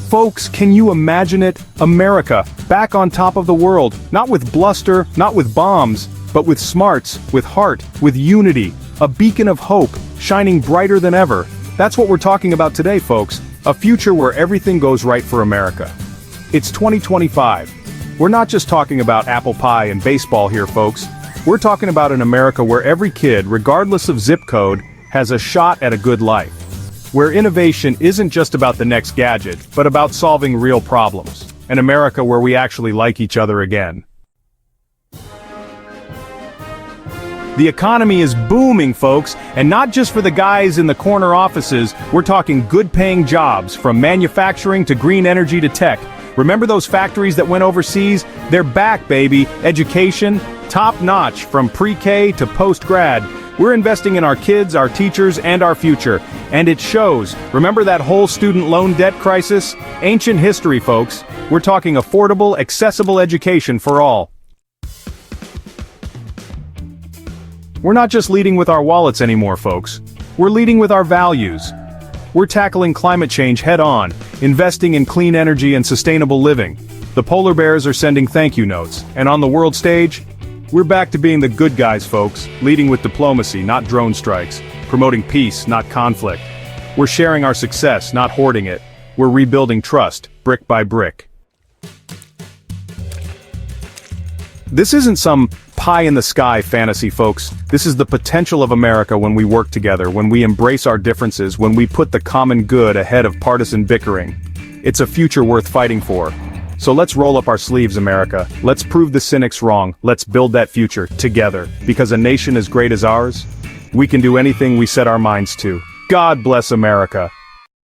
Folks, can you imagine it? America, back on top of the world, not with bluster, not with bombs, but with smarts, with heart, with unity, a beacon of hope, shining brighter than ever. That's what we're talking about today, folks, a future where everything goes right for America. It's 2025. We're not just talking about apple pie and baseball here, folks. We're talking about an America where every kid, regardless of zip code, has a shot at a good life. Where innovation isn't just about the next gadget, but about solving real problems. An America where we actually like each other again. The economy is booming, folks, and not just for the guys in the corner offices. We're talking good-paying jobs, from manufacturing to green energy to tech. Remember those factories that went overseas? They're back, baby. Education, top-notch, from pre-K to post-grad. We're investing in our kids, our teachers, and our future. And it shows. Remember that whole student loan debt crisis? Ancient history, folks. We're talking affordable, accessible education for all. We're not just leading with our wallets anymore, folks. We're leading with our values. We're tackling climate change head-on, investing in clean energy and sustainable living. The polar bears are sending thank you notes, and on the world stage, we're back to being the good guys, folks, leading with diplomacy, not drone strikes, promoting peace, not conflict. We're sharing our success, not hoarding it. We're rebuilding trust, brick by brick. This isn't some pie-in-the-sky fantasy, folks. This is the potential of America when we work together, when we embrace our differences, when we put the common good ahead of partisan bickering. It's a future worth fighting for. So let's roll up our sleeves, America. Let's prove the cynics wrong. Let's build that future together. Because a nation as great as ours, we can do anything we set our minds to. God bless America.